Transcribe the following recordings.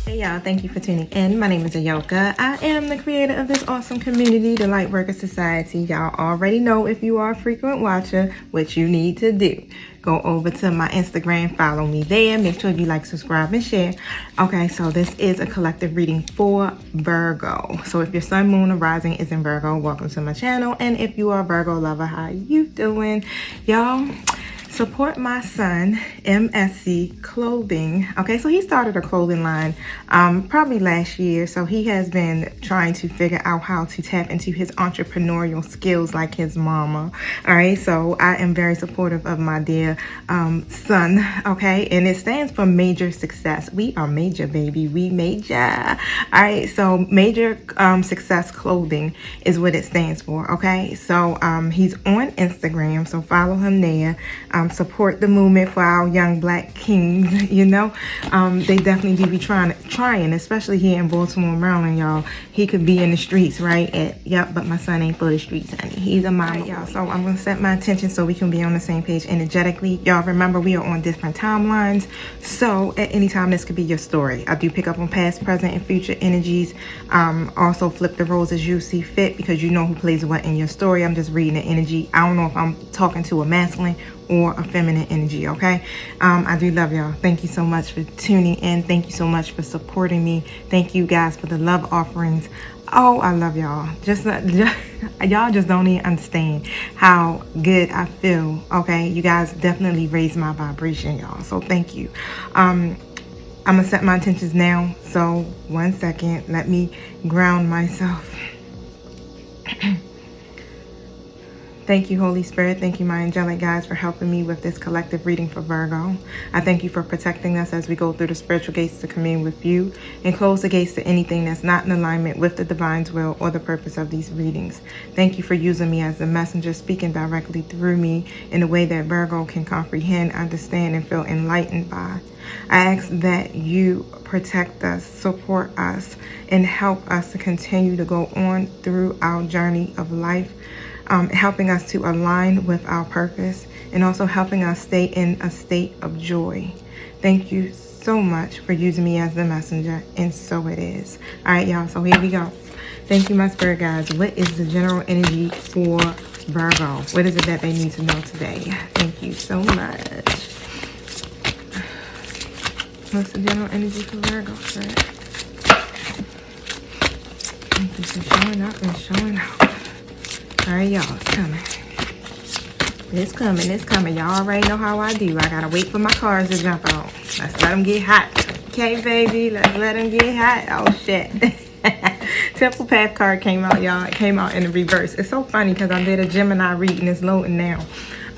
Hey y'all, thank you for tuning in. My name is Ayoka. I am the creator of this awesome community, the Lightworker Society. Y'all already know, if you are a frequent watcher, what you need to do. Go over to my Instagram, follow me there. Make sure you like, subscribe, and share. Okay, so this is a collective reading for Virgo. So if your sun, moon, or rising is in Virgo, welcome to my channel. And if you are a Virgo lover, how you doing? Y'all, support my son, MSC Clothing. Okay, so he started a clothing line probably last year. So he has been trying to figure out how to tap into his entrepreneurial skills like his mama. All right, so I am very supportive of my dear son. Okay, and it stands for major success. We are major, baby. We major. All right, so major success clothing is what it stands for. Okay, so he's on Instagram, so follow him there. Support the movement for our young black kings. You know, they definitely do be trying, especially here in Baltimore, Maryland, y'all. He could be in the streets, right? Yep, but my son ain't for the streets, honey. He's a mama, right, y'all. So I'm gonna set my attention so we can be on the same page energetically. Y'all remember, we are on different timelines, so at any time this could be your story. I do pick up on past, present, and future energies. Also flip the roles as you see fit, because you know who plays what in your story. I'm just reading the energy. I don't know if I'm talking to a masculine or a feminine energy. Okay, I do love y'all. Thank you so much for tuning in. Thank you so much for supporting me. Thank you guys for the love offerings. Oh, I love y'all. Y'all just don't even understand how good I feel. Okay, you guys definitely raised my vibration, y'all, so thank you. I'm gonna set my intentions now, so 1 second, let me ground myself. Thank you, Holy Spirit. Thank you, my angelic guides, for helping me with this collective reading for Virgo. I thank you for protecting us as we go through the spiritual gates to commune with you, and close the gates to anything that's not in alignment with the divine's will or the purpose of these readings. Thank you for using me as the messenger, speaking directly through me in a way that Virgo can comprehend, understand, and feel enlightened by. I ask that you protect us, support us, and help us to continue to go on through our journey of life, helping us to align with our purpose, and also helping us stay in a state of joy. Thank you so much for using me as the messenger, and so it is. All right, y'all, so here we go. Thank you, my spirit guides. What is the general energy for Virgo? What is it that they need to know today? Thank you so much. What's the general energy for Virgo, spirit? Thank you for showing up and showing out. All right, y'all, it's coming. It's coming, it's coming. Y'all already know how I do. I gotta wait for my cars to jump out. Let's let them get hot. Okay, baby, let's let them get hot. Oh, shit. Temple Path card came out, y'all. It came out in the reverse. It's so funny because I did a Gemini reading. It's loading now.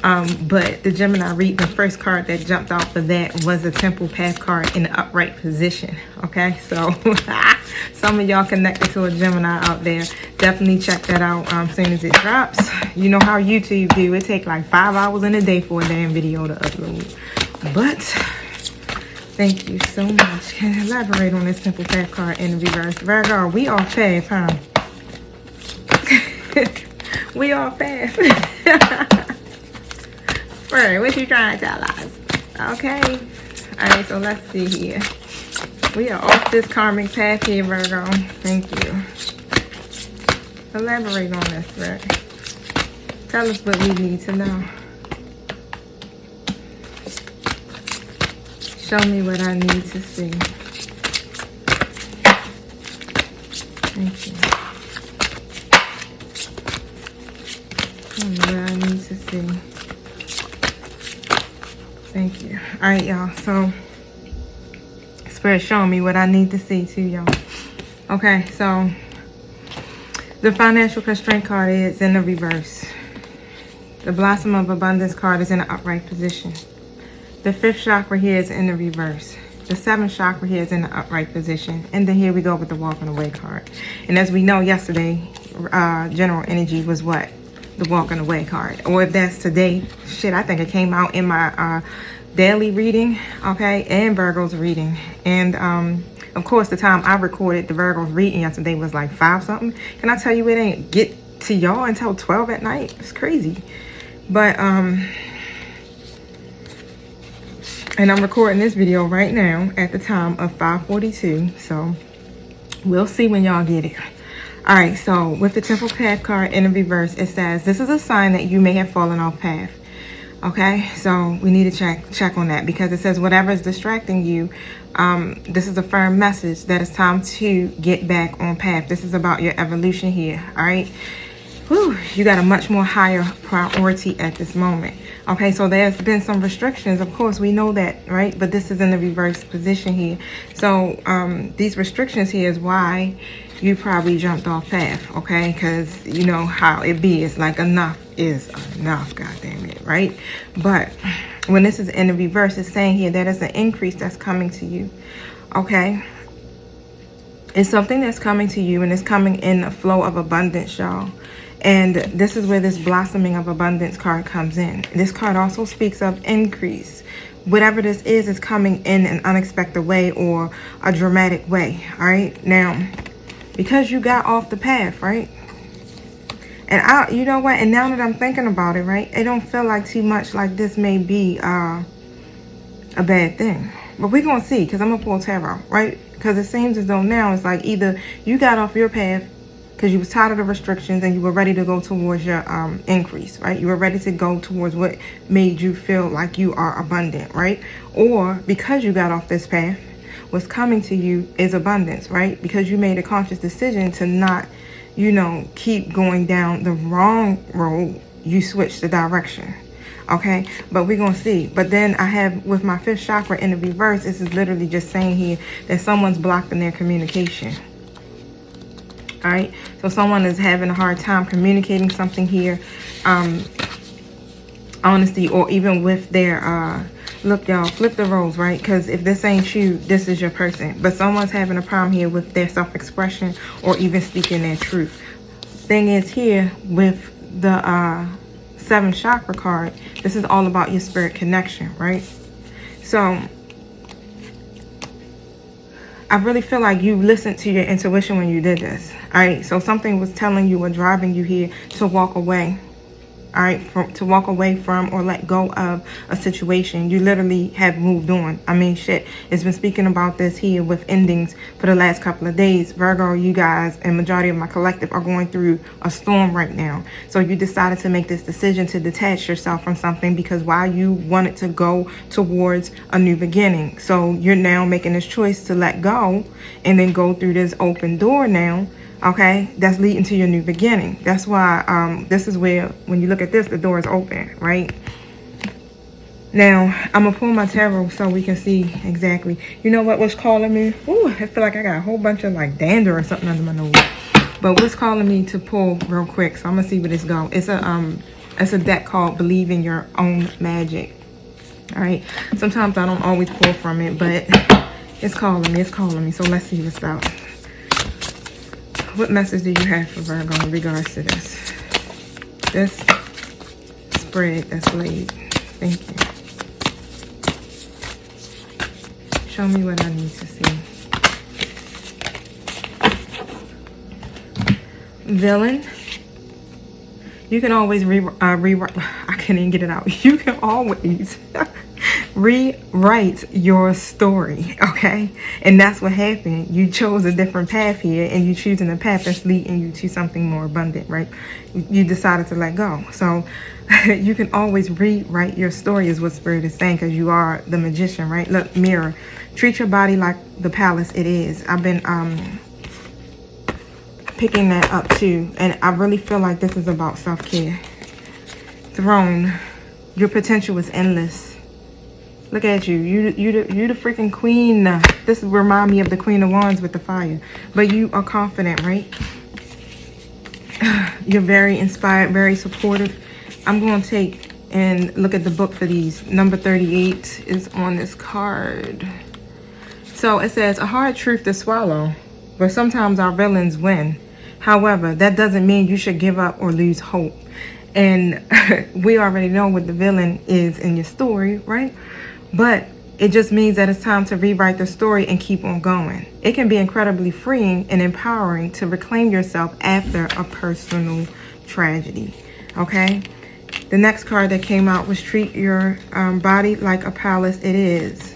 But the Gemini read, the first card that jumped out for that was a Temple Path card in the upright position. Okay, so some of y'all connected to a Gemini out there, definitely check that out as soon as it drops. You know how YouTube do. It take like 5 hours in a day for a damn video to upload. But thank you so much. Can I elaborate on this Temple Path card in the reverse? Virgo, we all path, huh? We all path. Right, what you trying to tell us? Okay. Alright, so let's see here. We are off this karmic path here, Virgo. Thank you. Elaborate on this, Rick. Tell us what we need to know. Show me what I need to see. Thank you. Show me what I need to see. Thank you. All right, y'all. So, Spirit showing me what I need to see too, y'all. Okay, so the financial constraint card is in the reverse. The blossom of abundance card is in an upright position. The 5th chakra here is in the reverse. The 7th chakra here is in the upright position. And then here we go with the walking away card. And as we know, yesterday, general energy was what? The walking away card. Or if that's today, shit, I think it came out in my daily reading, okay, and Virgo's reading. And of course, the time I recorded the Virgo's reading yesterday was like 5 something. Can I tell you, it ain't get to y'all until 12 at night? It's crazy. But And I'm recording this video right now at the time of 5:42. So we'll see when y'all get it. All right, so with the Temple Path card in the reverse, it says, this is a sign that you may have fallen off path. Okay, so we need to check on that, because it says whatever is distracting you, this is a firm message that it's time to get back on path. This is about your evolution here, all right? Whew, you got a much more higher priority at this moment. Okay, so there's been some restrictions. Of course, we know that, right? But this is in the reverse position here. So these restrictions here is why you probably jumped off path, okay? Because you know how it be. It's like enough is enough, God damn it, right? But when this is in the reverse, it's saying here that it's an increase that's coming to you, okay? It's something that's coming to you, and it's coming in a flow of abundance, y'all. And this is where this blossoming of abundance card comes in. This card also speaks of increase. Whatever this is coming in an unexpected way or a dramatic way, all right? Now, because you got off the path, right? And you know what? And now that I'm thinking about it, right? It don't feel like too much like this may be a bad thing. But we're going to see, because I'm going to pull tarot, right? Because it seems as though now it's like either you got off your path because you was tired of the restrictions and you were ready to go towards your increase, right? You were ready to go towards what made you feel like you are abundant, right? Or because you got off this path, what's coming to you is abundance, right? Because you made a conscious decision to not, you know, keep going down the wrong road. You switched the direction, okay? But we're gonna see. But then I have with my 5th chakra in the reverse, this is literally just saying here that someone's blocking their communication. All right, so someone is having a hard time communicating something here, honesty, or even with their look, y'all, flip the roles, right? Because if this ain't you, this is your person. But someone's having a problem here with their self-expression or even speaking their truth. Thing is here with the 7th chakra card, this is all about your spirit connection, right? So I really feel like you listened to your intuition when you did this. All right, so something was telling you or driving you here to walk away. All right, to walk away from or let go of a situation. You literally have moved on. I mean, shit, it's been speaking about this here with endings for the last couple of days. Virgo, you guys and majority of my collective are going through a storm right now. So you decided to make this decision to detach yourself from something because while you wanted to go towards a new beginning. So you're now making this choice to let go and then go through this open door now. Okay, that's leading to your new beginning. That's why this is where, when you look at this, the door is open, right? Now, I'm going to pull my tarot so we can see exactly. You know what was calling me? Ooh, I feel like I got a whole bunch of like dander or something under my nose. But what's calling me to pull real quick, so I'm going to see where this goes. It's a deck called Believe in Your Own Magic. All right, sometimes I don't always pull from it, but it's calling me, so let's see what's out. What message do you have for Virgo in regards to this? This spread that's laid. Thank you. Show me what I need to see. Villain. You can always rewrite. I can't even get it out. You can always rewrite your story, okay? And that's what happened. You chose a different path here, and you choosing a path that's leading you to something more abundant, right? You decided to let go. So you can always rewrite your story is what Spirit is saying, because you are the magician, right? Look, mirror. Treat your body like the palace it is. I've been picking that up too, and I really feel like this is about self-care. Throne. Your potential is endless. Look at you. You the freaking queen. This remind me of the Queen of Wands with the fire. But you are confident, right? You're very inspired, very supportive. I'm going to take and look at the book for these. Number 38 is on this card. So it says, a hard truth to swallow, but sometimes our villains win. However, that doesn't mean you should give up or lose hope. And we already know what the villain is in your story, right? But it just means that it's time to rewrite the story and keep on going. It can be incredibly freeing and empowering to reclaim yourself after a personal tragedy, okay? The next card that came out was treat your body like a palace it is.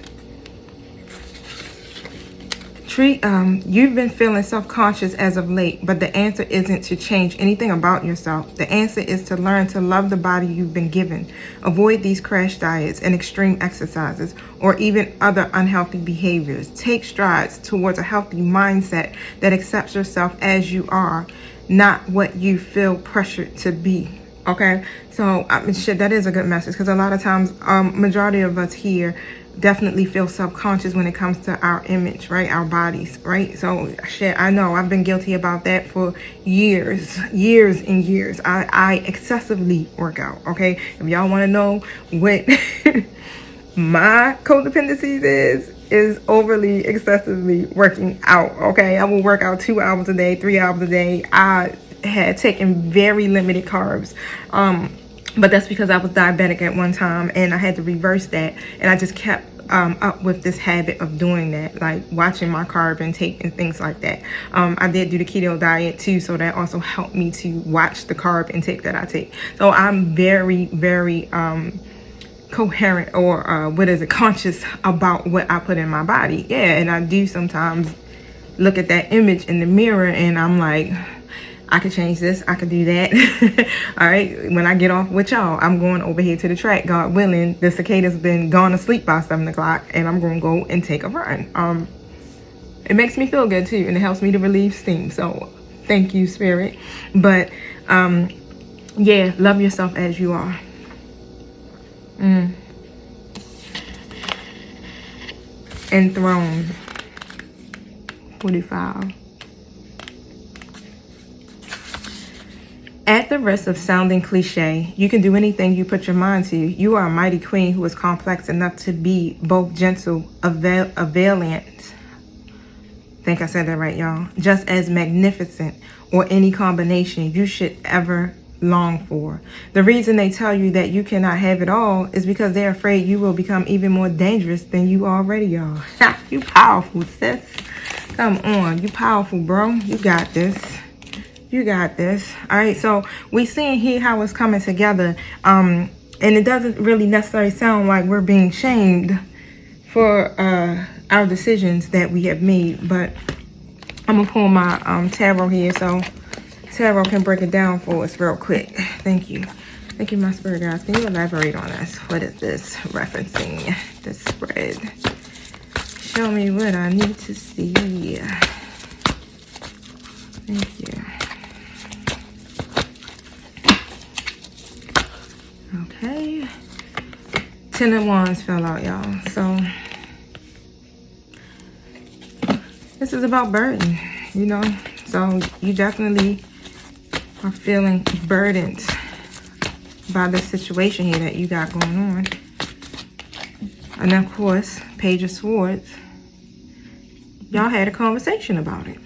You've been feeling self-conscious as of late, but the answer isn't to change anything about yourself. The answer is to learn to love the body you've been given. Avoid these crash diets and extreme exercises, or even other unhealthy behaviors. Take strides towards a healthy mindset that accepts yourself as you are, not what you feel pressured to be. Okay, so shit, that is a good message, because a lot of times, majority of us here definitely feel self-conscious when it comes to our image, right? Our bodies, right? So shit, I know I've been guilty about that for years and years. I excessively work out. Okay, if y'all want to know what my codependencies is overly excessively working out. Okay, I will work out 2 hours a day, 3 hours a day. I had taken very limited carbs, but that's because I was diabetic at one time, and I had to reverse that, and I just kept up with this habit of doing that, like watching my carb intake and things like that. I did do the keto diet too, so that also helped me to watch the carb intake that I take. So I'm very, very coherent, or conscious about what I put in my body. Yeah, and I do sometimes look at that image in the mirror, and I'm like, I could change this, I could do that. All right, when I get off with y'all, I'm going over here to the track, God willing. The cicada's been gone to sleep by 7 o'clock, and I'm gonna go and take a run. It makes me feel good too, and it helps me to relieve steam. So thank you, Spirit. But yeah, love yourself as you are. Enthroned. 45. At the risk of sounding cliche, you can do anything you put your mind to. You are a mighty queen who is complex enough to be both gentle, valiant. I think I said that right, y'all. Just as magnificent, or any combination you should ever long for. The reason they tell you that you cannot have it all is because they're afraid you will become even more dangerous than you already are. You powerful, sis. Come on, you powerful, bro. You got this. You got this. All right, so we seeing here how it's coming together, and it doesn't really necessarily sound like we're being shamed for our decisions that we have made, but I'm gonna pull my tarot here so tarot can break it down for us real quick. Thank you, my spirit guys. Can you elaborate on this? What is this referencing? This spread. Show me what I need to see. Thank you. Okay, 10 of Wands fell out, y'all. So this is about burden, you know. So you definitely are feeling burdened by the situation here that you got going on. And of course, Page of Swords. Y'all had a conversation about it.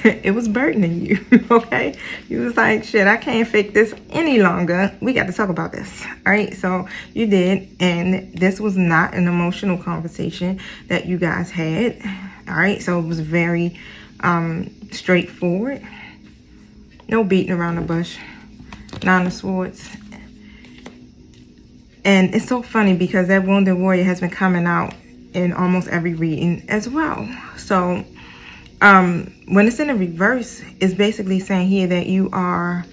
It was burdening you, okay? You was like, shit, I can't fake this any longer. We got to talk about this, all right? So you did, and this was not an emotional conversation that you guys had, all right? So it was very straightforward. No beating around the bush. 9 of Swords. And it's so funny because that Wounded Warrior has been coming out in almost every reading as well. So when it's in the reverse, it's basically saying here that you are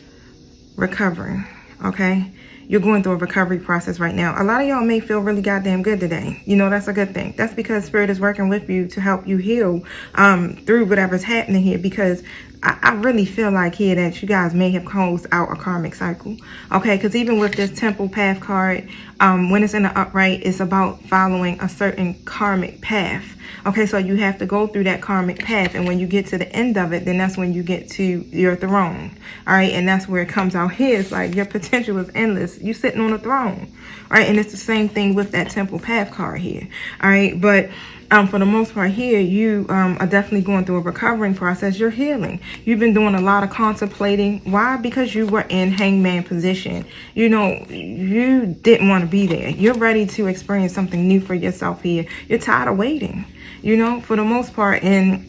recovering, okay? You're going through a recovery process right now. A lot of y'all may feel really goddamn good today. You know, that's a good thing. That's because Spirit is working with you to help you heal through whatever's happening here, because I really feel like here that you guys may have closed out a karmic cycle, okay? Because even with this Temple Path card, when it's in the upright, it's about following a certain karmic path, okay? So you have to go through that karmic path, and when you get to the end of it, then that's when you get to your throne, all right? And that's where it comes out here. It's like your potential is endless. You're sitting on a throne, all right? And it's the same thing with that Temple Path card here, all right? But for the most part here, you are definitely going through a recovering process. You're healing. You've been doing a lot of contemplating. Why? Because you were in hangman position. You know, you didn't want to be there. You're ready to experience something new for yourself here. You're tired of waiting, you know, for the most part. And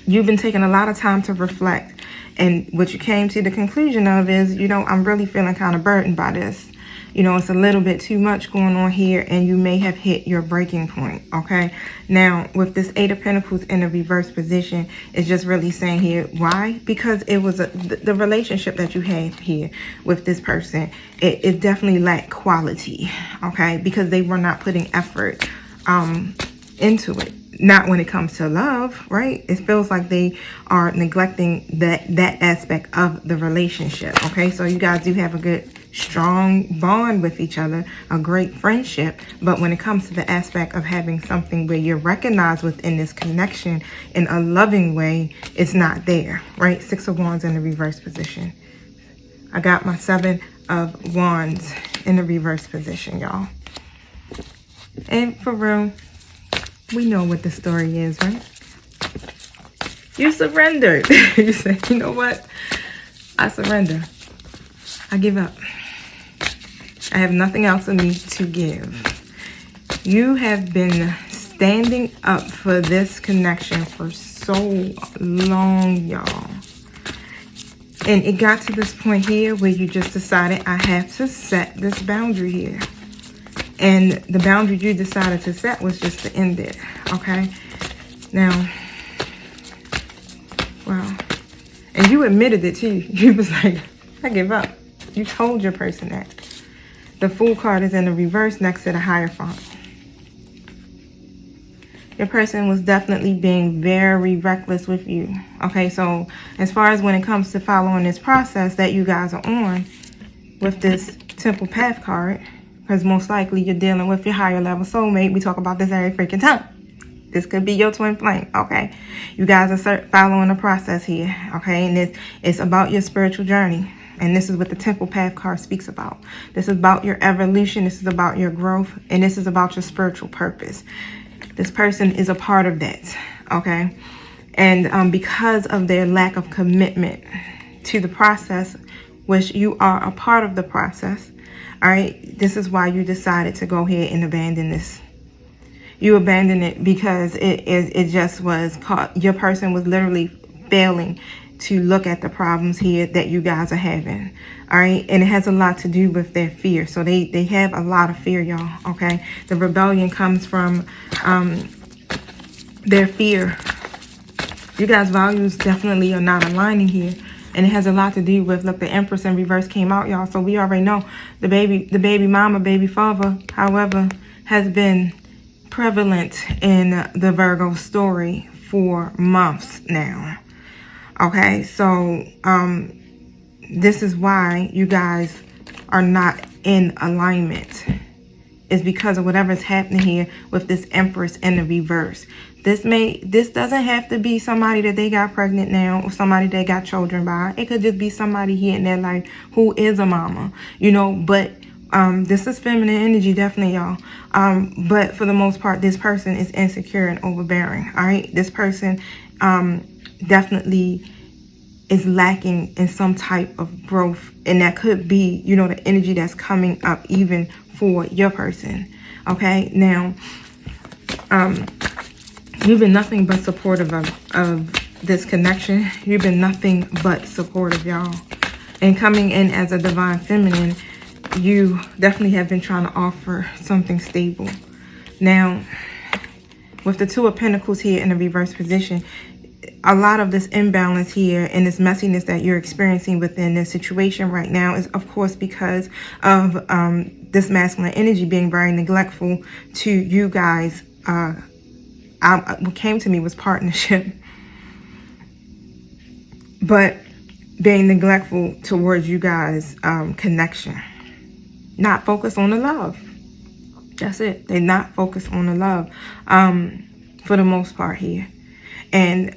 you've been taking a lot of time to reflect. And what you came to the conclusion of is, I'm really feeling kind of burdened by this. It's a little bit too much going on here, and you may have hit your breaking point, okay? Now, with this Eight of Pentacles in the reverse position, it's just really saying here, why? Because it was the relationship that you had here with this person, it definitely lacked quality, okay? Because they were not putting effort into it. Not when it comes to love, right? It feels like they are neglecting that aspect of the relationship, okay? So you guys do have a good, strong bond with each other, a great friendship, but when it comes to the aspect of having something where you're recognized within this connection in a loving way, it's not there, right? Six of Wands in the reverse position. I got my Seven of Wands in the reverse position, y'all. And for real, we know what the story is, right? You surrendered. You said, you know what? I surrender. I give up. I have nothing else in me to give. You have been standing up for this connection for so long, y'all. And it got to this point here where you just decided, I have to set this boundary here. And the boundary you decided to set was just to end it, okay? Now, wow. And you admitted it too. You was like, I give up. You told your person that. The Fool card is in the reverse next to the Hierophant. Your person was definitely being very reckless with you. Okay, so as far as when it comes to following this process that you guys are on with this Temple Path card, because most likely you're dealing with your higher level soulmate. We talk about this every freaking time. This could be your twin flame, okay? You guys are following the process here, okay? And it's about your spiritual journey. And this is what the Temple Path card speaks about. This is about your evolution. This is about your growth. And this is about your spiritual purpose. This person is a part of that, okay? And because of their lack of commitment to the process, which you are a part of the process, all right, this is why you decided to go ahead and abandon this. You abandoned it because it just was caught. Your person was literally failing to look at the problems here that you guys are having, all right? And it has a lot to do with their fear. So they have a lot of fear, y'all, okay? The rebellion comes from their fear. You guys' values definitely are not aligning here. And it has a lot to do with, look, the Empress in reverse came out, y'all. So we already know the baby mama, baby father, however, has been prevalent in the Virgo story for months now. Okay, so this is why you guys are not in alignment. It's because of whatever's happening here with this Empress in the reverse. This doesn't have to be somebody that they got pregnant now or somebody they got children by. It could just be somebody here in their life who is a mama, but this is feminine energy, definitely, y'all. But for the most part, this person is insecure and overbearing, all right? This person definitely is lacking in some type of growth, and that could be, the energy that's coming up even for your person, okay? Now, you've been nothing but supportive of this connection. You've been nothing but supportive, y'all. And coming in as a divine feminine, you definitely have been trying to offer something stable. Now, with the Two of Pentacles here in the reverse position, a lot of this imbalance here and this messiness that you're experiencing within this situation right now is, of course, because of this masculine energy being very neglectful to you guys. What came to me was partnership, but being neglectful towards you guys' connection. Not focused on the love. That's it. They're not focused on the love for the most part here. And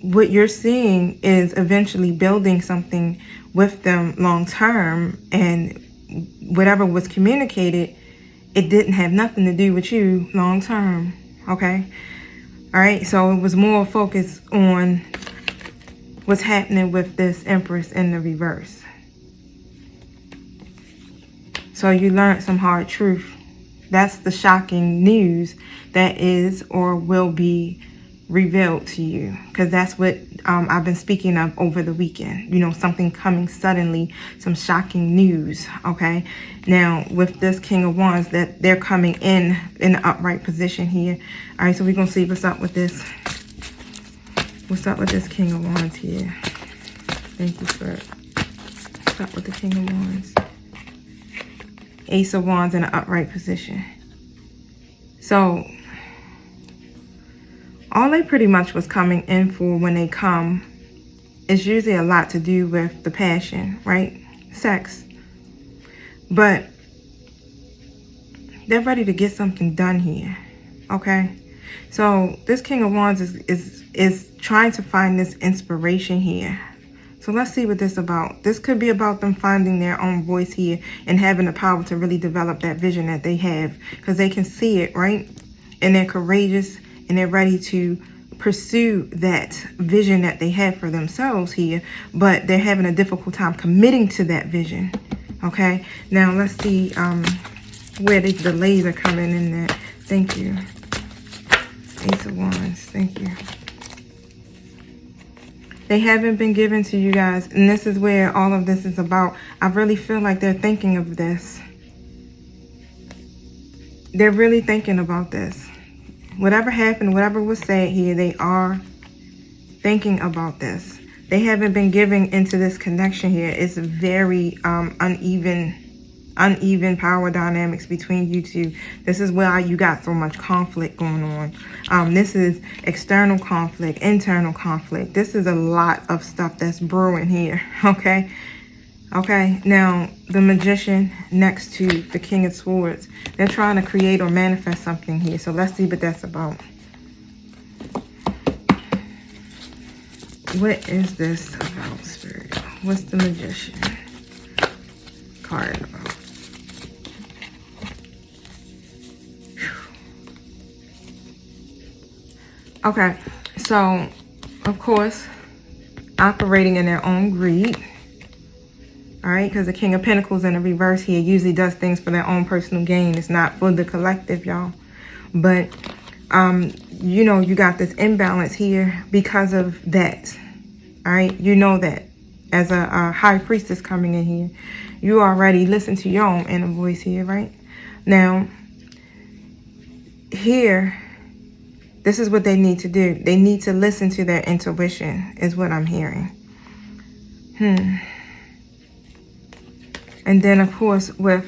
what you're seeing is eventually building something with them long term, and whatever was communicated, it didn't have nothing to do with you long term, okay? All right, so it was more focused on what's happening with this Empress in the reverse. So you learned some hard truth. That's the shocking news that is or will be revealed to you, because that's what I've been speaking of over the weekend. You know, something coming suddenly, some shocking news. Okay, now with this King of Wands, that they're coming in an upright position here. All right, so we're gonna see what's up with this. What's up with this King of Wands here? Thank you, Spirit. What's up with the King of Wands? Ace of Wands in an upright position. So all they pretty much was coming in for when they come is usually a lot to do with the passion, right? Sex. But they're ready to get something done here, okay? So this King of Wands is trying to find this inspiration here. So let's see what this is about. This could be about them finding their own voice here and having the power to really develop that vision that they have, because they can see it, right? And they're courageous and they're ready to pursue that vision that they have for themselves here, but they're having a difficult time committing to that vision. Okay, now let's see where the delays are coming in there. Thank you. Ace of Wands, thank you. They haven't been given to you guys, and this is where all of this is about. I really feel like they're thinking of this. They're really thinking about this. Whatever happened, whatever was said here, they are thinking about this. They haven't been giving into this connection here. It's very uneven power dynamics between you two. This is why you got so much conflict going on. This is external conflict, internal conflict. This is a lot of stuff that's brewing here, okay? Okay, now the Magician next to the King of Swords. They're trying to create or manifest something here. So let's see what that's about. What is this about, Spirit? What's the Magician card about? Okay, so of course, operating in their own greed. All right, because the King of Pentacles in the reverse here usually does things for their own personal gain. It's not for the collective, y'all. But, you know, you got this imbalance here because of that. All right, you know that as a high priestess coming in here, you already listen to your own inner voice here, right? Now, here, this is what they need to do. They need to listen to their intuition, is what I'm hearing. And then, of course, with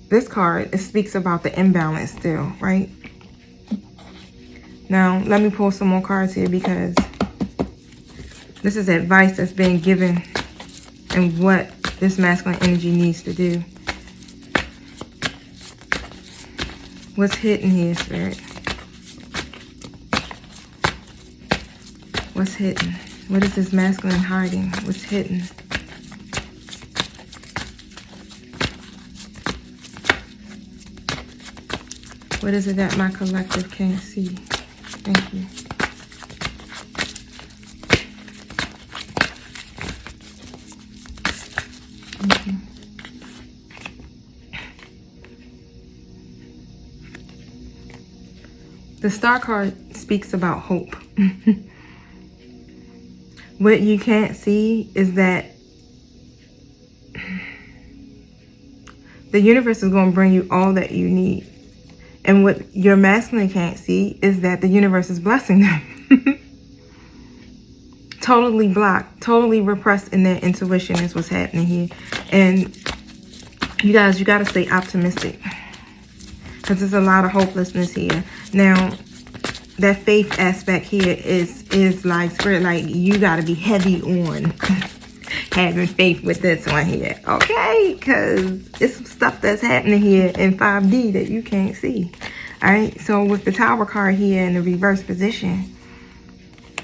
this card, it speaks about the imbalance still, right? Now, let me pull some more cards here, because this is advice that's being given and what this masculine energy needs to do. What's hidden here, Spirit? What's hidden? What is this masculine hiding? What's hidden? What is it that my collective can't see? Thank you. Thank you. The Star card speaks about hope. What you can't see is that the universe is going to bring you all that you need. And what your masculine can't see is that the universe is blessing them. Totally blocked, totally repressed in their intuition is what's happening here. And you guys, you got to stay optimistic, because there's a lot of hopelessness here. Now, that faith aspect here is like, Spirit, like, you got to be heavy on having faith with this one here, okay? Because it's some stuff that's happening here in 5D that you can't see. All right, so with the Tower card here in the reverse position,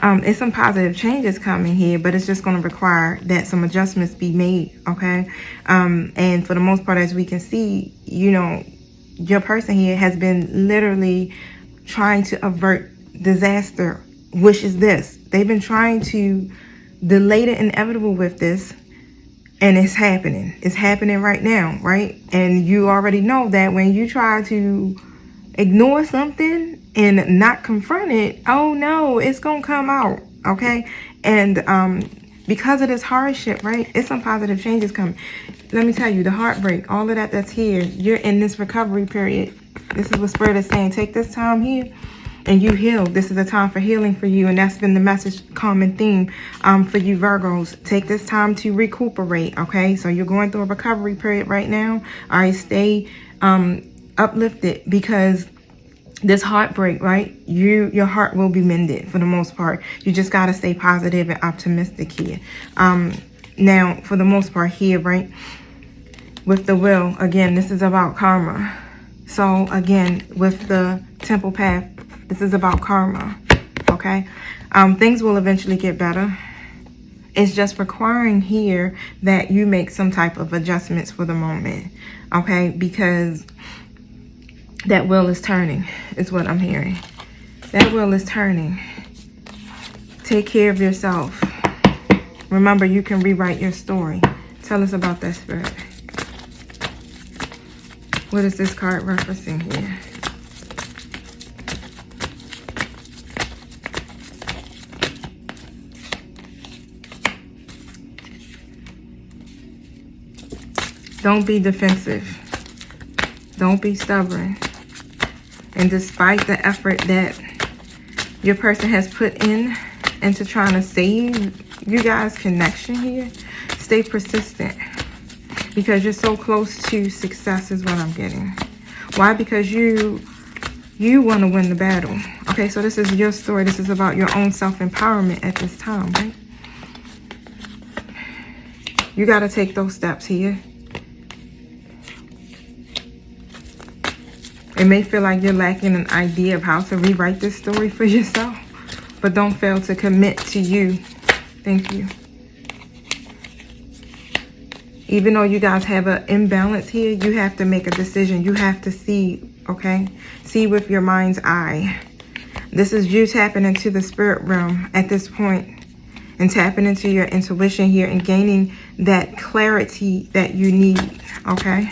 it's some positive changes coming here, but it's just going to require that some adjustments be made, okay? And for the most part, as we can see, you know, your person here has been literally trying to avert disaster, which is this. They've been trying to delay the inevitable with this, and it's happening. It's happening right now, right? And you already know that when you try to ignore something, and not confront it, oh no, it's gonna come out, okay? And because of this hardship, right, it's some positive changes coming. Let me tell you, the heartbreak, all of that that's here, you're in this recovery period. This is what Spirit is saying. Take this time here and you heal. This is a time for healing for you, and that's been the message, common theme for you Virgos. Take this time to recuperate, okay? So you're going through a recovery period right now. All right, stay uplifted, because this heartbreak, right, your heart will be mended for the most part. You just got to stay positive and optimistic here. Now, for the most part here, right, with the will, again, this is about karma. So again, with the temple path, this is about karma, okay? Things will eventually get better. It's just requiring here that you make some type of adjustments for the moment, okay? Because that wheel is turning, is what I'm hearing. That wheel is turning. Take care of yourself. Remember, you can rewrite your story. Tell us about that, Spirit. What is this card referencing here? Don't be defensive. Don't be stubborn. And despite the effort that your person has put in into trying to save you guys' connection here, stay persistent, because you're so close to success is what I'm getting. Why? Because you want to win the battle. Okay, so this is your story. This is about your own self-empowerment at this time, right? You got to take those steps here. It may feel like you're lacking an idea of how to rewrite this story for yourself, but don't fail to commit to you. Thank you. Even though you guys have an imbalance here, you have to make a decision. You have to see, okay? See with your mind's eye. This is you tapping into the spirit realm at this point and tapping into your intuition here and gaining that clarity that you need, okay?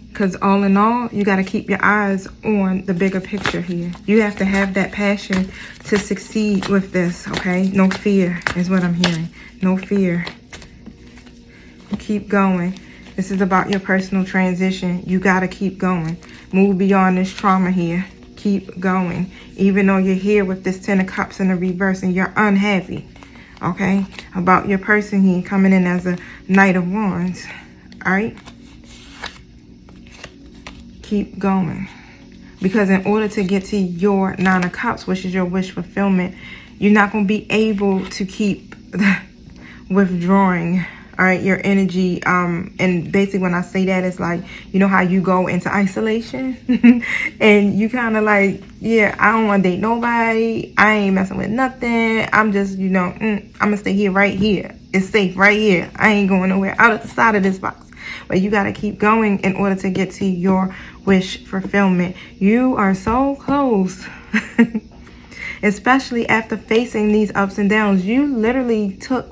Because all in all, you got to keep your eyes on the bigger picture here. You have to have that passion to succeed with this, okay? No fear is what I'm hearing. No fear. Keep going. This is about your personal transition. You got to keep going. Move beyond this trauma here. Keep going. Even though you're here with this 10 of Cups in the reverse and you're unhappy, okay? About your person here coming in as a Knight of Wands, all right? Keep going, because in order to get to your 9 of Cups, which is your wish fulfillment, you're not going to be able to keep withdrawing, all right, your energy. And basically when I say that, it's like, you know how you go into isolation and you kind of like, yeah, I don't want to date nobody, I ain't messing with nothing, I'm just, you know, I'm gonna stay here, right here, it's safe right here, I ain't going nowhere outside of this box. But you got to keep going in order to get to your wish fulfillment. You are so close. Especially after facing these ups and downs. You literally took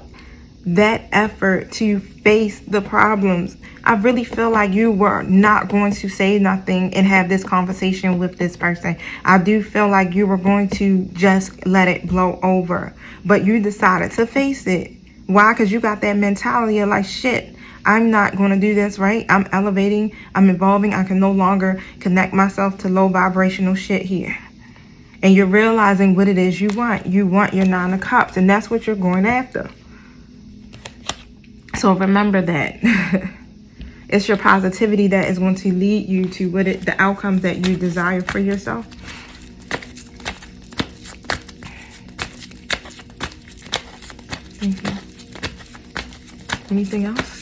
that effort to face the problems. I really feel like you were not going to say nothing and have this conversation with this person. I do feel like you were going to just let it blow over. But you decided to face it. Why? Because you got that mentality of like, shit, I'm not going to do this, right? I'm elevating, I'm evolving, I can no longer connect myself to low vibrational shit here. And you're realizing what it is you want. You want your 9 of Cups, and that's what you're going after. So remember that. It's your positivity that is going to lead you to the outcomes that you desire for yourself. Thank you. Anything else?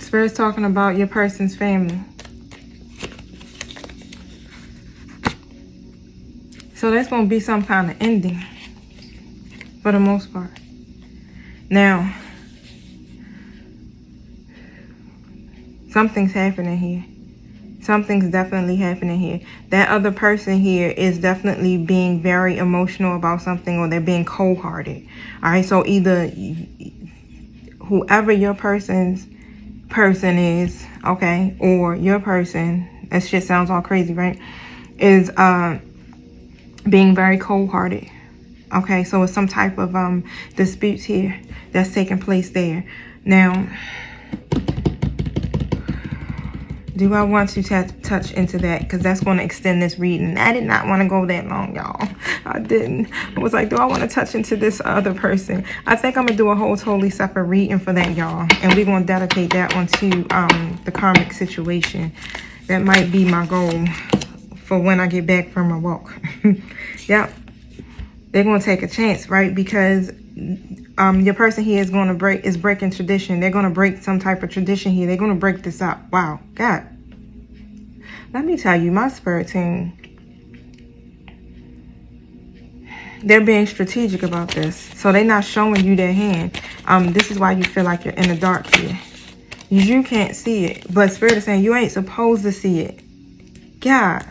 Spirit's talking about your person's family. So there's going to be some kind of ending for the most part. Now, something's happening here. Something's definitely happening here. That other person here is definitely being very emotional about something, or they're being cold-hearted. All right, so either whoever your person is, okay, or your person, that shit sounds all crazy, right, is being very cold-hearted. Okay, so it's some type of disputes here that's taking place there. Now, do I want to touch into that? Because that's going to extend this reading. I did not want to go that long, y'all. I didn't. I was like, do I want to touch into this other person? I think I'm going to do a whole totally separate reading for that, y'all. And we're going to dedicate that one to the karmic situation. That might be my goal for when I get back from my walk. Yep. They're going to take a chance, right? Because your person here is going to breaking tradition. They're going to break some type of tradition here. They're going to break this up. Wow. God. Let me tell you, my spirit team, they're being strategic about this. So they're not showing you their hand. This is why you feel like you're in the dark here. You can't see it. But spirit is saying you ain't supposed to see it. God.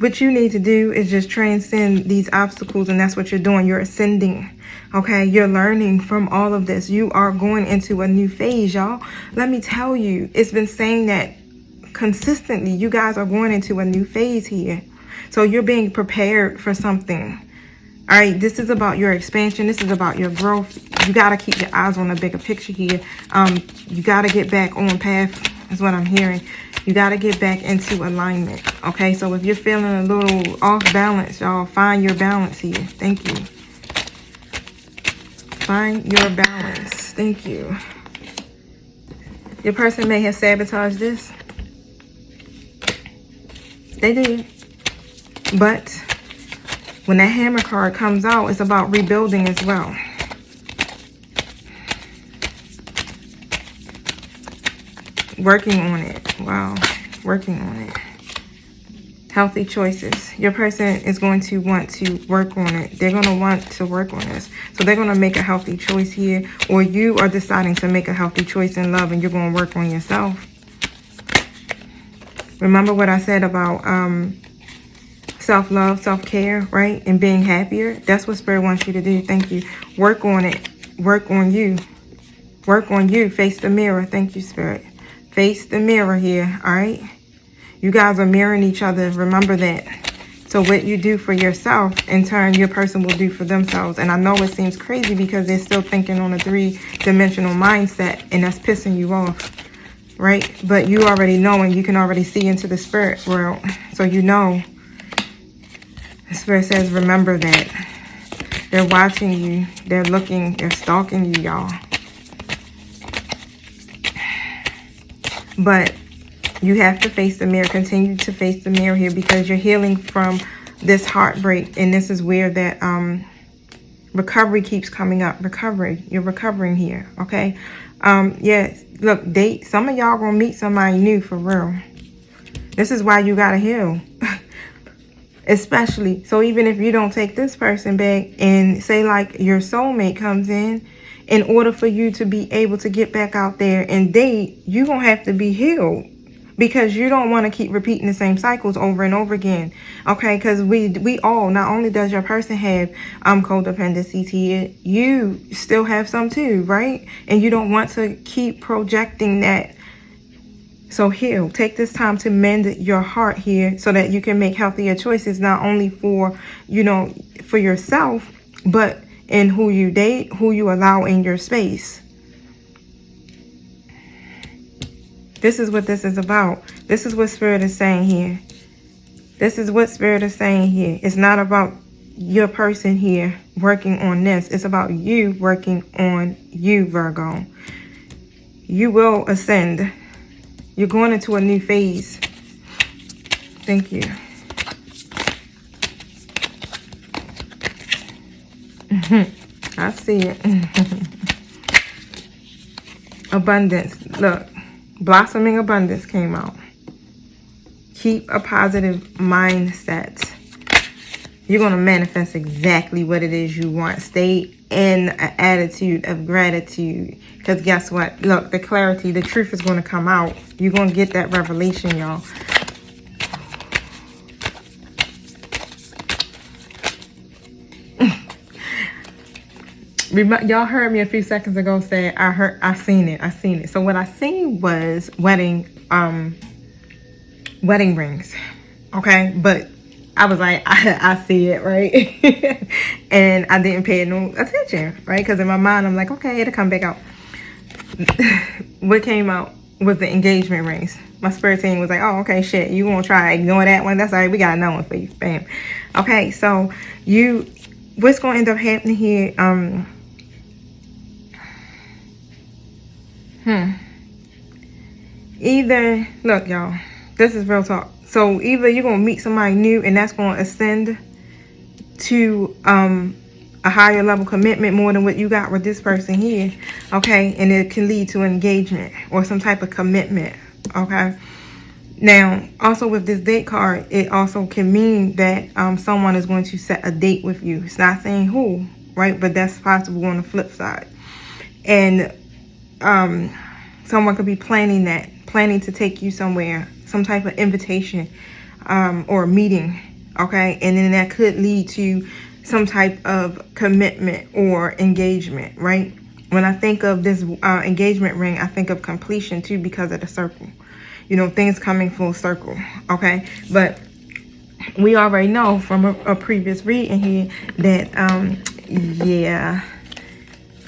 What you need to do is just transcend these obstacles, and that's what you're doing. You're ascending, okay? You're learning from all of this. You are going into a new phase, y'all. Let me tell you, it's been saying that consistently. You guys are going into a new phase here. So you're being prepared for something. All right, this is about your expansion. This is about your growth. You got to keep your eyes on the bigger picture here. You got to get back on path, is what I'm hearing. You got to get back into alignment. Okay, so if you're feeling a little off balance, y'all, find your balance here. Thank you. Find your balance. Thank you. Your person may have sabotaged this. They did. But when that hammer card comes out, it's about rebuilding as well. Working on it. Wow. Working on it. Healthy choices. Your person is going to want to work on it. They're going to want to work on this. So they're going to make a healthy choice here. Or you are deciding to make a healthy choice in love, and you're going to work on yourself. Remember what I said about self-love, self-care, right? And being happier. That's what Spirit wants you to do. Thank you. Work on it. Work on you. Work on you. Face the mirror. Thank you, Spirit. Face the mirror here, all right? You guys are mirroring each other. Remember that. So what you do for yourself, in turn, your person will do for themselves. And I know it seems crazy because they're still thinking on a three-dimensional mindset, and that's pissing you off, right? But you already know, and you can already see into the spirit world. So you know. The Spirit says, remember that. They're watching you. They're looking. They're stalking you, y'all. But you have to face the mirror. Continue to face the mirror here, because you're healing from this heartbreak. And this is where that recovery keeps coming up. Recovery. You're recovering here, okay? Yes. Look, some of y'all gonna meet somebody new for real. This is why you gotta heal. Especially, so even if you don't take this person back, and say like your soulmate comes in order for you to be able to get back out there and date, you're going to have to be healed, because you don't want to keep repeating the same cycles over and over again. Okay, because we all, not only does your person have codependency here, you still have some too, right? And you don't want to keep projecting that. So heal. Take this time to mend your heart here, so that you can make healthier choices, not only for, for yourself, but in who you date, who you allow in your space. This is what this is about. This is what Spirit is saying here. This is what Spirit is saying here. It's not about your person here working on this. It's about you working on you, Virgo. You will ascend. You're going into a new phase. Thank you. I see it. Abundance. Look, blossoming abundance came out. Keep a positive mindset. You're going to manifest exactly what it is you want. Stay in an attitude of gratitude. Because guess what? Look, the clarity, the truth is going to come out. You're going to get that revelation, y'all. Y'all heard me a few seconds ago say I seen it. So what I seen was wedding rings. Okay, but I was like, I see it, right? And I didn't pay no attention, right? Because in my mind, I'm like, okay, it'll come back out. What came out was the engagement rings. My spirit team was like, oh, okay, shit, you won't try ignore that one? That's all right, we got another one for you, bam. Okay, so what's going to end up happening here, either, look, y'all, this is real talk. So either you're going to meet somebody new and that's going to ascend to a higher level commitment more than what you got with this person here, okay? And it can lead to engagement or some type of commitment, okay? Now, also with this date card, it also can mean that someone is going to set a date with you. It's not saying who, right? But that's possible on the flip side. And someone could be planning to take you somewhere, some type of invitation or meeting, okay? And then that could lead to some type of commitment or engagement, right? When I think of this engagement ring, I think of completion too because of the circle. You know, things coming full circle, okay? But we already know from a previous reading here that, yeah,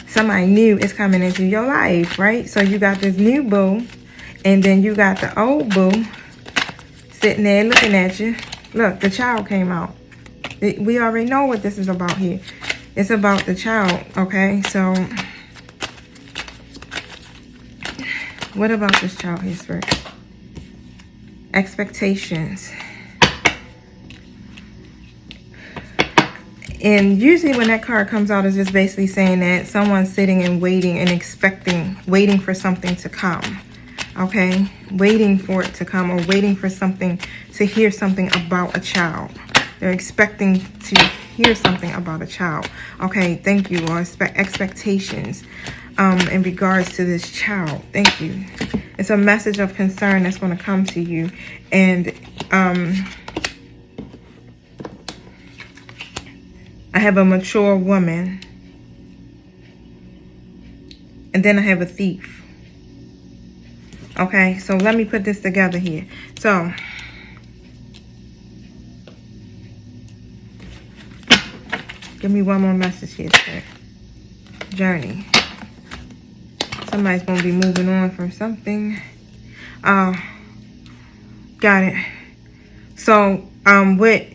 somebody new is coming into your life, right? So you got this new boo, and then you got the old boo sitting there looking at you. Look, the child came out. We already know what this is about here. It's about the child, okay? So, what about this child here, Spirit? Expectations. And usually when that card comes out, it's just basically saying that someone's sitting and waiting and waiting for something to come. Okay? Waiting for it to come, or waiting for something, to hear something about a child. They're expecting to hear something about a child. Okay, thank you. Or expectations in regards to this child. Thank you. It's a message of concern that's going to come to you. And I have a mature woman. And then I have a thief. Okay, so let me put this together here. So, give me one more message here, sir. Journey. Somebody's going to be moving on from something. Got it. So, what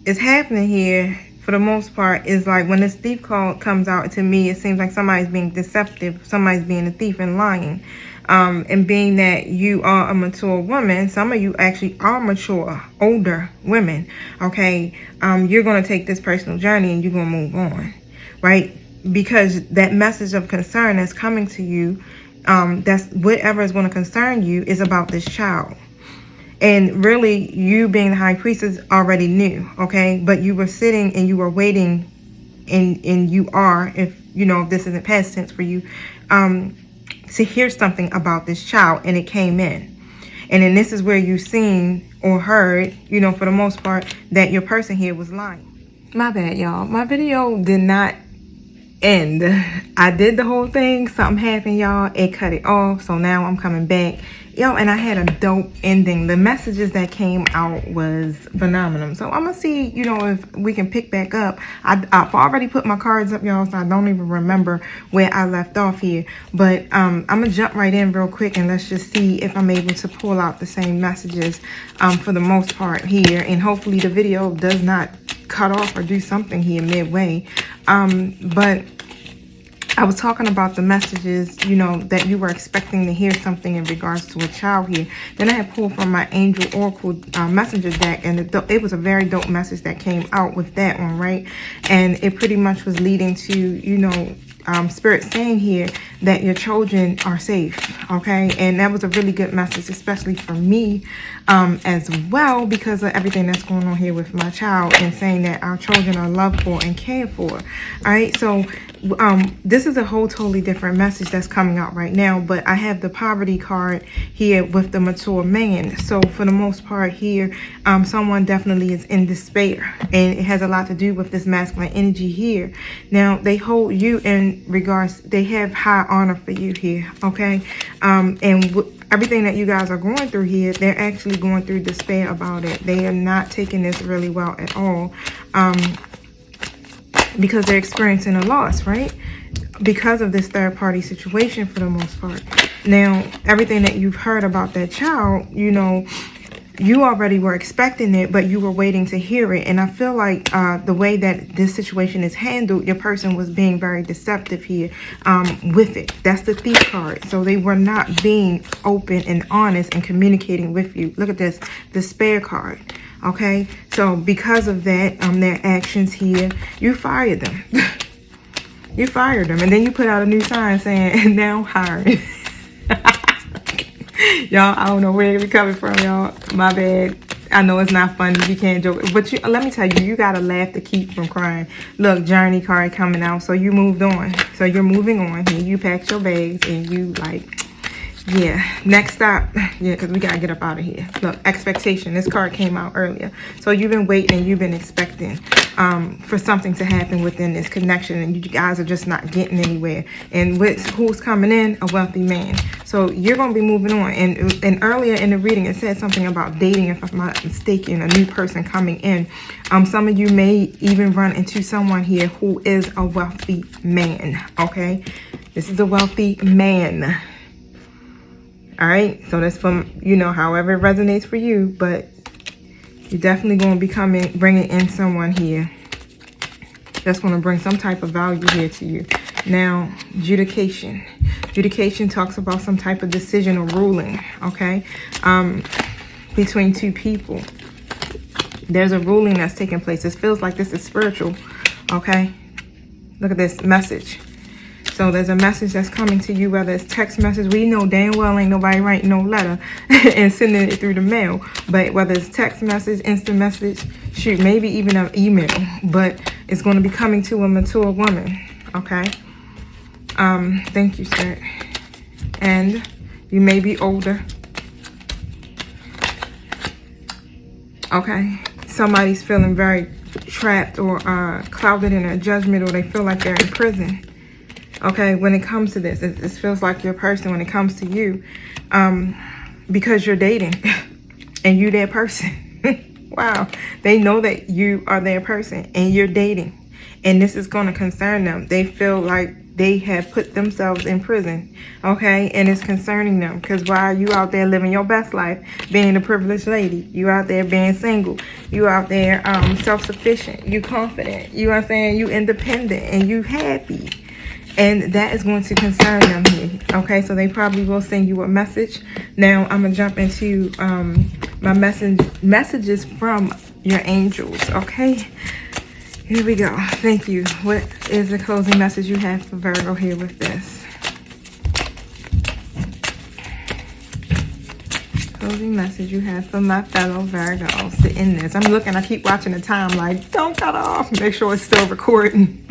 is happening here, for the most part, is like when this thief card comes out, to me, it seems like somebody's being deceptive. Somebody's being a thief and lying. And being that you are a mature woman, some of you actually are mature, older women, okay? You're going to take this personal journey and you're going to move on, right? Because that message of concern that's coming to you, that's whatever is going to concern you is about this child. And really, you being the high priestess already knew, okay? But you were sitting and you were waiting, and you are, if you know, if this isn't past tense for you, to hear something about this child, and it came in. And then this is where you've seen or heard, you know, for the most part, that your person here was lying. My bad, y'all. My video did not end. I did the whole thing. Something happened, y'all. It cut it off. So now I'm coming back. Yo, and I had a dope ending. The messages that came out was phenomenal. So I'm going to see, you know, if we can pick back up. I've already put my cards up, y'all, so I don't even remember where I left off here. But I'm going to jump right in real quick, and let's just see if I'm able to pull out the same messages for the most part here. And hopefully the video does not cut off or do something here midway. But I was talking about the messages, you know, that you were expecting to hear something in regards to a child here. Then I had pulled from my Angel Oracle Messenger deck, and it was a very dope message that came out with that one, right? And it pretty much was leading to, you know, Spirit saying here that your children are safe, okay? And that was a really good message, especially for me as well, because of everything that's going on here with my child, and saying that our children are loved for and cared for. All right, so this is a whole totally different message that's coming out right now, but I have the poverty card here with the mature man. So for the most part here, someone definitely is in despair, and it has a lot to do with this masculine energy here. Now they hold you in regards, they have high honor for you here, okay? And everything that you guys are going through here, they're actually going through despair about it. They are not taking this really well at all, because they're experiencing a loss, right? Because of this third party situation for the most part. Now, everything that you've heard about that child, you know, you already were expecting it, but you were waiting to hear it. And I feel like the way that this situation is handled, your person was being very deceptive here with it. That's the Thief card. So they were not being open and honest and communicating with you. Look at this, the Despair card. Okay, so because of that, their actions here, you fired them. You fired them, and then you put out a new sign saying, now hired. Y'all, I don't know where you're coming from, y'all. My bad. I know it's not funny. You can't joke. But let me tell you, you got to laugh to keep from crying. Look, Journey card coming out. So you moved on. So you're moving on here. You packed your bags and you like, yeah, next stop. Yeah, because we got to get up out of here. Look, expectation. This card came out earlier. So you've been waiting and you've been expecting for something to happen within this connection. And you guys are just not getting anywhere. And with who's coming in? A wealthy man. So you're going to be moving on. And earlier in the reading, it said something about dating, if I'm not mistaken, a new person coming in. Some of you may even run into someone here who is a wealthy man. Okay? This is a wealthy man. All right, so that's from, you know, however it resonates for you, but you're definitely going to be bringing in someone here that's going to bring some type of value here to you. Now, adjudication. Adjudication talks about some type of decision or ruling, okay, between two people. There's a ruling that's taking place. It feels like this is spiritual, okay? Look at this message. So there's a message that's coming to you, whether it's text message. We know damn well ain't nobody writing no letter and sending it through the mail. But whether it's text message, instant message, shoot, maybe even an email. But it's going to be coming to a mature woman, okay? Thank you, sir. And you may be older. Okay? Somebody's feeling very trapped or clouded in a judgment, or they feel like they're in prison. Okay, when it comes to this, it feels like your person when it comes to you, because you're dating and you their person. Wow, they know that you are their person and you're dating, and this is going to concern them. They feel like they have put themselves in prison, okay, and it's concerning them because while you out there living your best life, being a privileged lady, you out there being single, you out there self-sufficient, you confident, you know what I'm saying, you independent, and you happy. And that is going to concern them here. Okay, so they probably will send you a message. Now, I'm going to jump into my messages from your angels. Okay, here we go. Thank you. What is the closing message you have for Virgo here with this? Closing message you have for my fellow Virgos to end this. I'm looking, I keep watching the time like, don't cut off. Make sure it's still recording.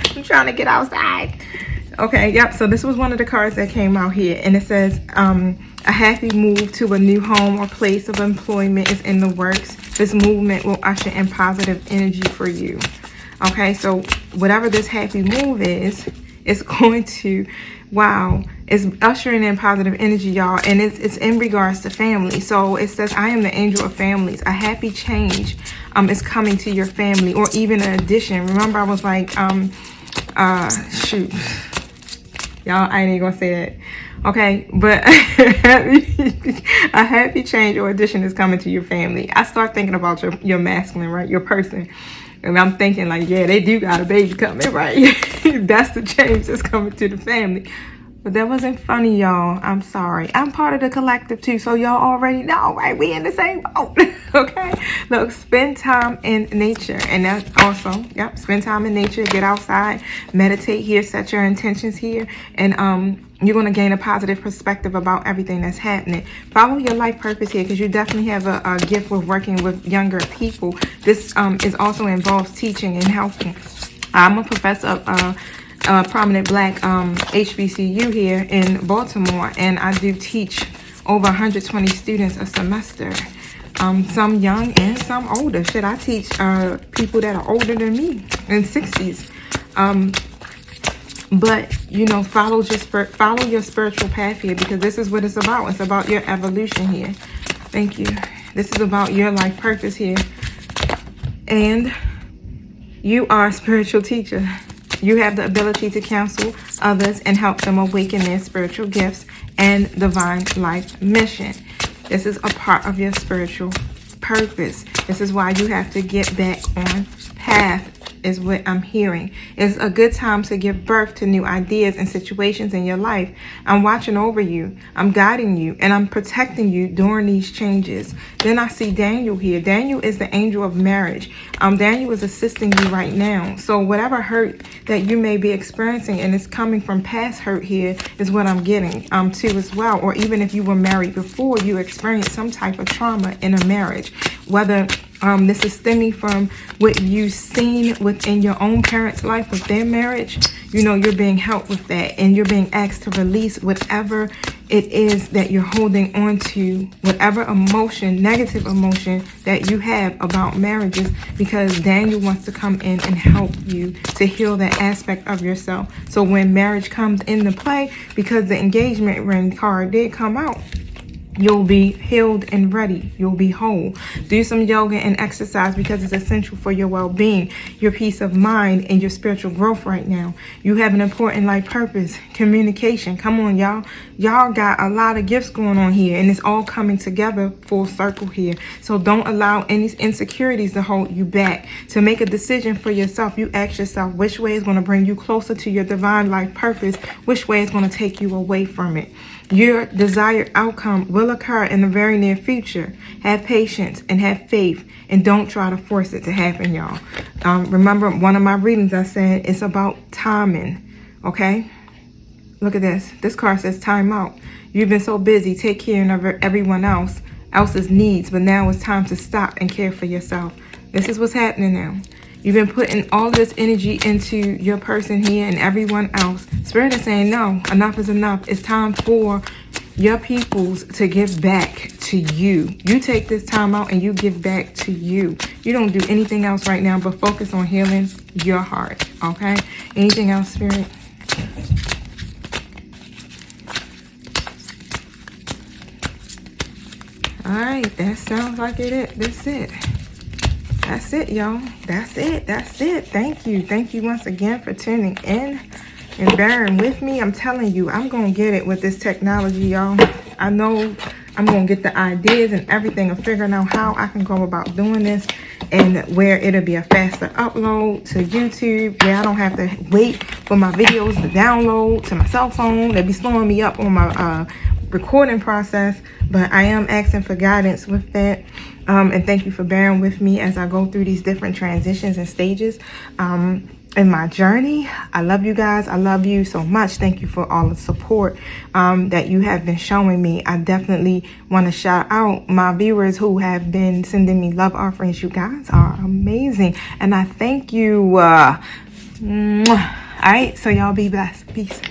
I'm trying to get outside. Okay, yep, so this was one of the cards that came out here, and it says a happy move to a new home or place of employment is in the works. This movement will usher in positive energy for you. Okay, so whatever this happy move is, it's going to, wow, it's ushering in positive energy, y'all, and it's in regards to family. So it says, I am the angel of families. A happy change is coming to your family, or even an addition. Remember, I was like, shoot, y'all, I ain't even gonna say that. Okay, but a happy change or addition is coming to your family. I start thinking about your masculine, right, your person, and I'm thinking like, yeah, they do got a baby coming, right? That's the change that's coming to the family. But that wasn't funny, y'all. I'm sorry. I'm part of the collective too, so y'all already know, right? We in the same boat. Okay? Look, spend time in nature. And that's also, yep, spend time in nature. Get outside, meditate here, set your intentions here, and you're going to gain a positive perspective about everything that's happening. Follow your life purpose here, because you definitely have a gift with working with younger people. This is also involves teaching and helping. I'm a professor of prominent black HBCU here in Baltimore, and I do teach over 120 students a semester. Some young and some older. Shit, I teach people that are older than me, in 60s. But you know, follow your spiritual path here, because this is what it's about. It's about your evolution here. Thank you. This is about your life purpose here, and you are a spiritual teacher. You have the ability to counsel others and help them awaken their spiritual gifts and divine life mission. This is a part of your spiritual purpose. This is why you have to get back on path, is what I'm hearing. It's a good time to give birth to new ideas and situations in your life. I'm watching over you. I'm guiding you, and I'm protecting you during these changes. Then I see Daniel here. Daniel is the angel of marriage. Daniel is assisting you right now. So whatever hurt that you may be experiencing, and it's coming from past hurt here, is what I'm getting too as well. Or even if you were married before, you experienced some type of trauma in a marriage. Whether this is stemming from what you've seen within your own parents' life with their marriage, you know, you're being helped with that, and you're being asked to release whatever it is that you're holding on to, whatever emotion, negative emotion that you have about marriages, because Daniel wants to come in and help you to heal that aspect of yourself. So when marriage comes into play, because the engagement ring card did come out, you'll be healed and ready. You'll be whole. Do some yoga and exercise, because it's essential for your well-being, your peace of mind, and your spiritual growth right now. You have an important life purpose. Communication. Come on, y'all. Y'all got a lot of gifts going on here, and it's all coming together full circle here. So don't allow any insecurities to hold you back. To make a decision for yourself, you ask yourself which way is going to bring you closer to your divine life purpose, which way is going to take you away from it. Your desired outcome will occur in the very near future. Have patience and have faith, and don't try to force it to happen, y'all. Remember, one of my readings I said it's about timing, okay? Look at this. This card says time out. You've been so busy taking care of everyone else's needs, but now it's time to stop and care for yourself. This is what's happening now. You've been putting all this energy into your person here and everyone else. Spirit is saying, no, enough is enough. It's time for your peoples to give back to you. You take this time out and you give back to you. You don't do anything else right now but focus on healing your heart, okay? Anything else, Spirit? All right, that sounds like it. That's it. That's it, y'all. That's it. That's it. Thank you. Thank you once again for tuning in and bearing with me. I'm telling you, I'm going to get it with this technology, y'all. I know I'm going to get the ideas and everything and figuring out how I can go about doing this, and where it'll be a faster upload to YouTube, where I don't have to wait for my videos to download to my cell phone. They'll be slowing me up on my recording process, but I am asking for guidance with that. And thank you for bearing with me as I go through these different transitions and stages in my journey. I love you guys. I love you so much. Thank you for all the support that you have been showing me. I definitely want to shout out my viewers who have been sending me love offerings. You guys are amazing, and I thank you. All right, so y'all be blessed. Peace.